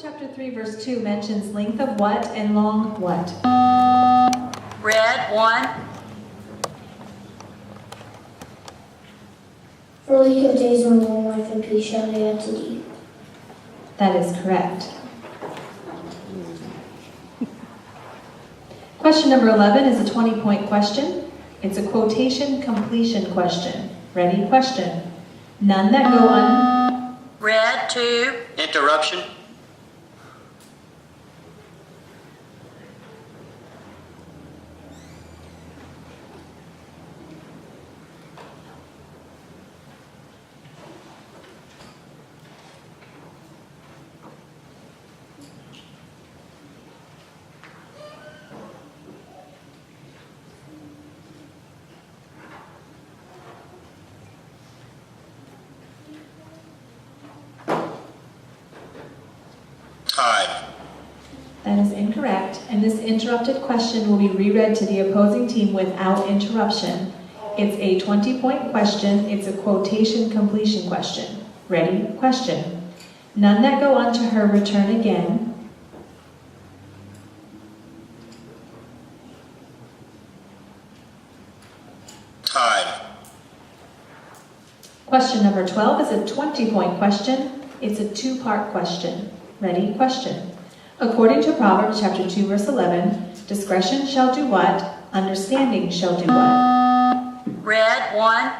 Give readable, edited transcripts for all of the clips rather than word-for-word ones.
Chapter 3, verse 2 mentions length of what and long what? Red, 1. For a week of days when long life and peace shall they add to thee. That is correct. Question number 11 is a 20-point question. It's a quotation completion question. Ready? Question. None that go on. Red, 2. Interruption. Tied. That is incorrect, and this interrupted question will be reread to the opposing team without interruption. It's a 20-point question. It's a quotation completion question. Ready? Question. None that go on to her return again. Tied. Question number 12 is a 20-point question. It's a two-part question. Ready? Question. According to Proverbs chapter 2, verse 11, discretion shall do what? Understanding shall do what? Red, 1.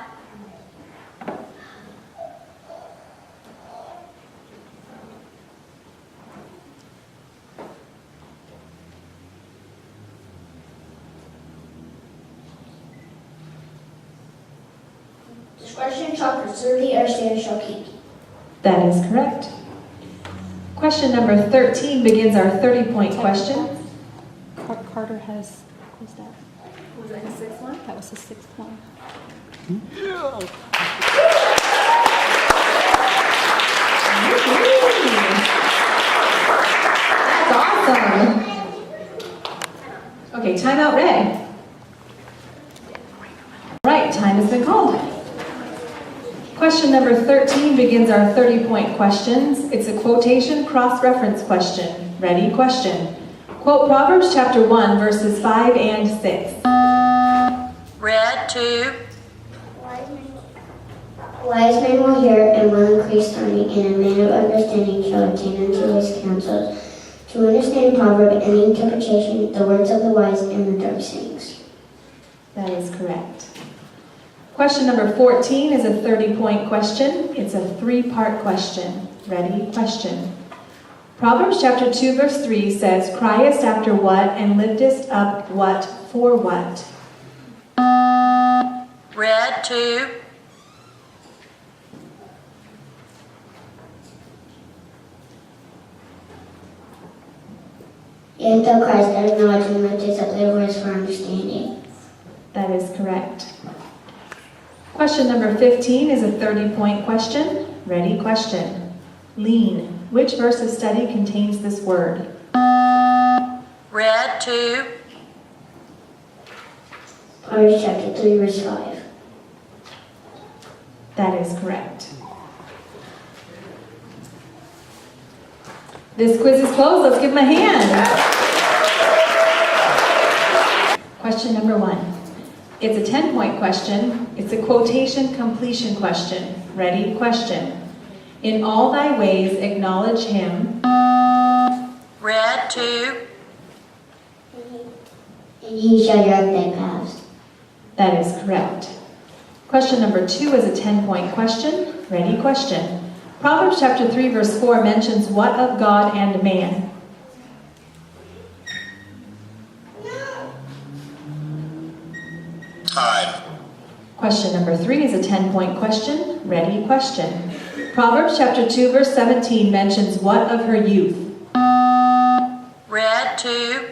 Discretion shall preserve thee, understanding shall keep thee. That is correct. Question number 13 begins our 30-point question. Carter has, what was that? Was that the sixth one? That was the sixth one. That's awesome. Okay, timeout Ray. Right, time has been called. Question number 13 begins our 30-point questions. It's a quotation cross-reference question. Ready? Question. Quote Proverbs chapter 1, verses 5 and 6. Red, 2. Wise men will hear and will increase learning, and a man of understanding shall attain unto his counsels. To understand proverb and the interpretation, the words of the wise and the dark sayings. That is correct. Question number 14 is a 30-point question. It's a three-part question. Ready? Question. Proverbs chapter 2, verse 3 says, criest after what and liftest up what for what? Red, 2. Yea, thou Christ, out of knowledge and liftest up thy voice for understanding. That is correct. Question number 15 is a 30-point question. Ready? Question. Lean. Which verse of study contains this word? Red, 2. Proverbs chapter 3, verse 5. That is correct. This quiz is closed. Let's give them a hand. Question number 1. It's a 10-point question. It's a quotation completion question. Ready? Question. In all thy ways acknowledge him. Red, 2. And he shall direct thy paths. That is correct. Question number 2 is a 10-point question. Ready? Question. Proverbs chapter 3, verse 4 mentions what of God and man? Tied. Question number 3 is a 10-point question. Ready? Question. Proverbs chapter 2, verse 17 mentions what of her youth? Red, 2.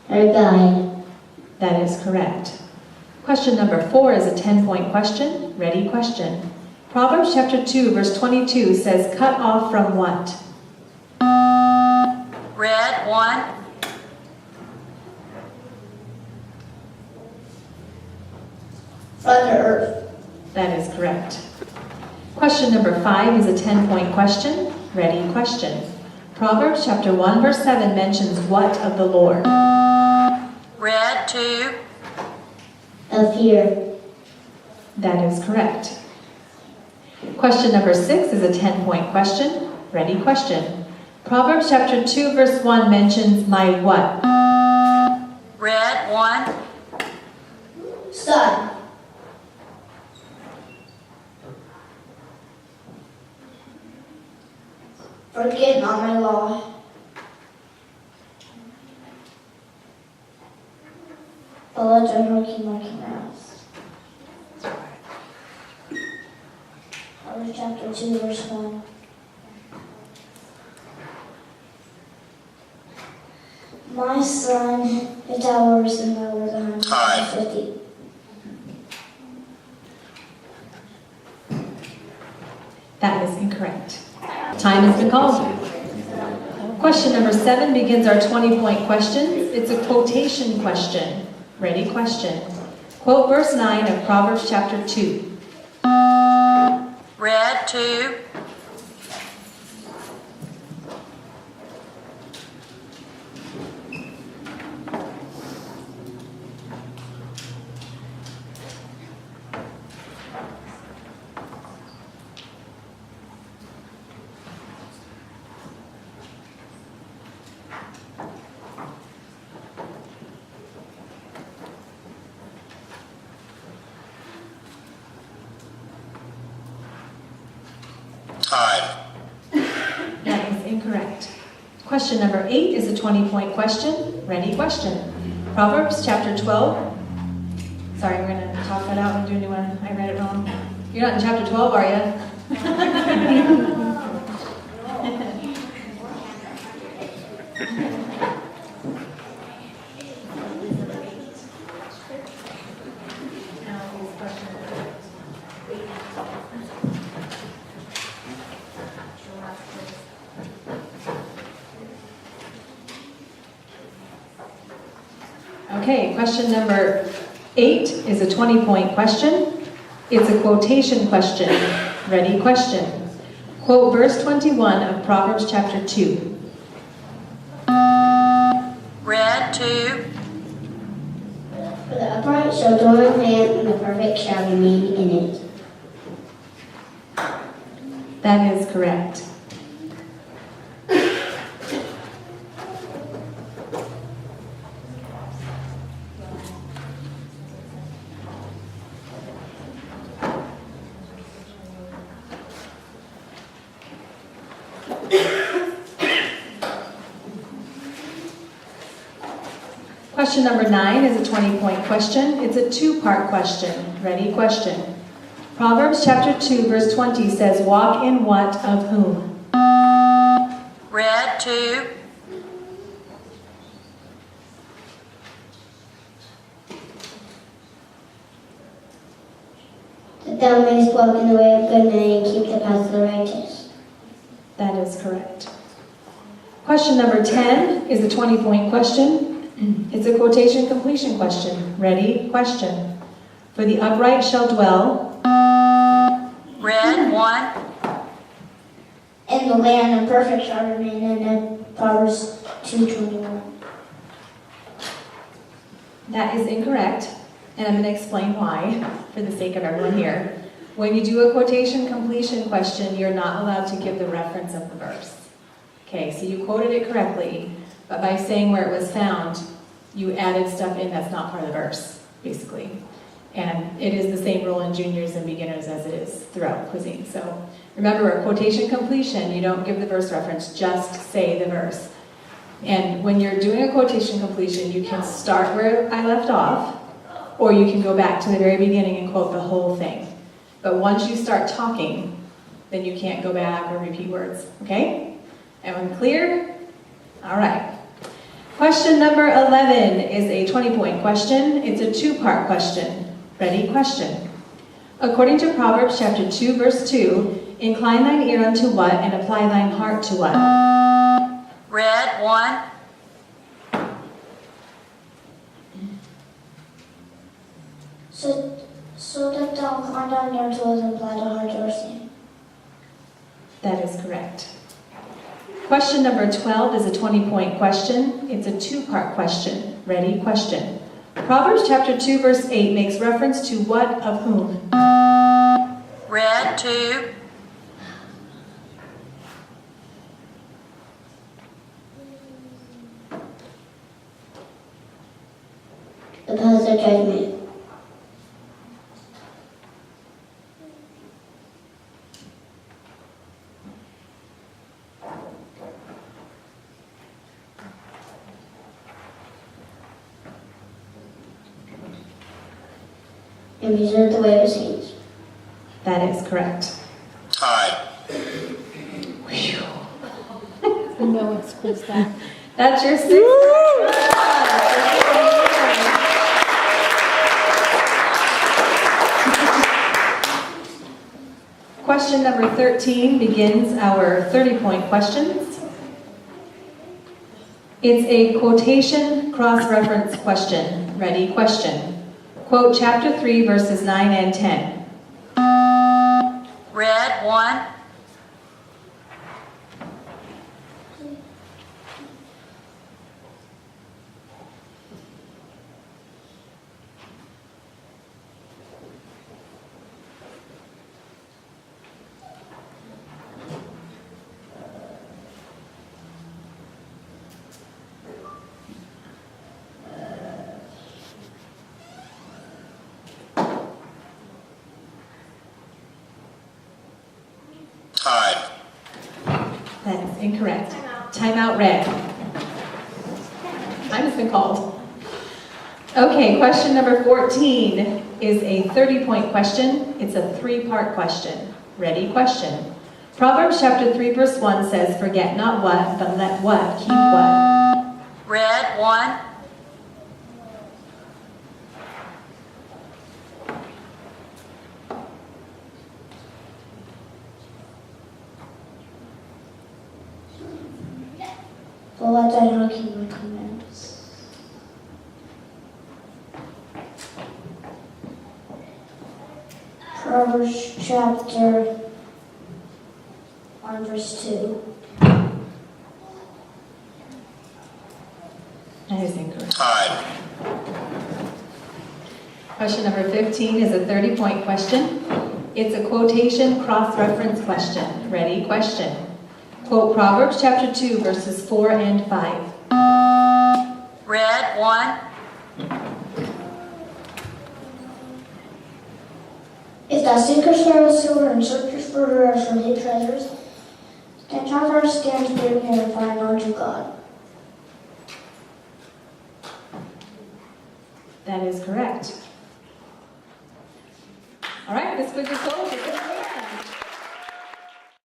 Her guide. That is correct. Question number 4 is a 10-point question. Ready? Question. Proverbs chapter 2, verse 22 says, cut off from what? Red, 1. From the earth. That is correct. Question number 5 is a 10-point question. Ready, question. Proverbs chapter 1, verse 7 mentions what of the Lord? Red 2, Of fear. That is correct. Question number 6 is a 10-point question. Ready, question. Proverbs chapter 2, verse 1 mentions my what? red 1, Son. Forget not my law. Follow General King Marking Mouse. Proverbs chapter 2, verse 1. My son, if thou wert in thy word 150. That is incorrect. Time has been called. Question number 7 begins our 20-point questions. It's a quotation question. Ready, question. Quote verse 9 of Proverbs chapter 2. red 2, Time. That is incorrect. Question number 8 is a 20-point question. Ready, question. Proverbs chapter 12. Sorry, we're going to talk that out and do a new one. I read it wrong. You're not in chapter 12, are you? Okay, question number 8 is a 20-point question. It's a quotation question. Ready, question. Quote verse 21 of Proverbs chapter 2. red 2, For the upright shall dwell in land, and the perfect shall remain in it. That is correct. Question number 9 is a 20-point question. It's a 2-part question. Ready, question. Proverbs chapter 2, verse 20 says, walk in what of whom? red 2, That thou mayest walk in the way of good men and keep the path of the righteous. That is correct. Question number 10 is a 20-point question. It's a quotation completion question. Ready? Question. For the upright shall dwell. red 1, In the land, and perfect shall remain in it. Proverbs 2:21. That is incorrect, and I'm going to explain why for the sake of everyone here. When you do a quotation completion question, you're not allowed to give the reference of the verse. Okay, so you quoted it correctly, but by saying where it was found, you added stuff in that's not part of the verse, basically. And it is the same rule in juniors and beginners as it is throughout cuisine. So remember, a quotation completion, you don't give the verse reference, just say the verse. And when you're doing a quotation completion, you can start where I left off, or you can go back to the very beginning and quote the whole thing. But once you start talking, then you can't go back or repeat words, okay? Everyone clear? All right. Question number 11 is a 20-point question. It's a 2-part question. Ready? Question. According to Proverbs chapter 2, verse 2, incline thine ear unto what and apply thine heart to what? red 1, So that thou incline thine ear to what and apply thy heart to understand. That is correct. Question number 12 is a 20-point question. It's a two-part question. Ready? Question. Proverbs chapter 2, verse 8 makes reference to what of whom? Red 2, The paths of judgment. And preserve the way of saints. That is correct. Time. No, it's closed out. That's your sixth. Question number 13 begins our 30-point questions. It's a quotation cross-reference question. Ready? Question. Quote chapter 3, verses 9 and 10. red 1, Time. That is incorrect. Timeout red. Time has been called. Okay, question number 14 is a 30-point question. It's a three-part question. Ready? Question. Proverbs chapter 3, verse 1 says, forget not what, but let what? Keep what? red 1, But what I not keep my commandments. Proverbs chapter 1 verse 2. That is incorrect. Time. Question number 15 is a 30-point question. It's a quotation cross-reference question. Ready? Question. Quote Proverbs chapter 2, verses 4 and 5. red 1, If thou seekest for the silver and searchest for the rest of his treasures, then shalt thou stand still here and find unto God. That is correct. All right, this quiz is closed.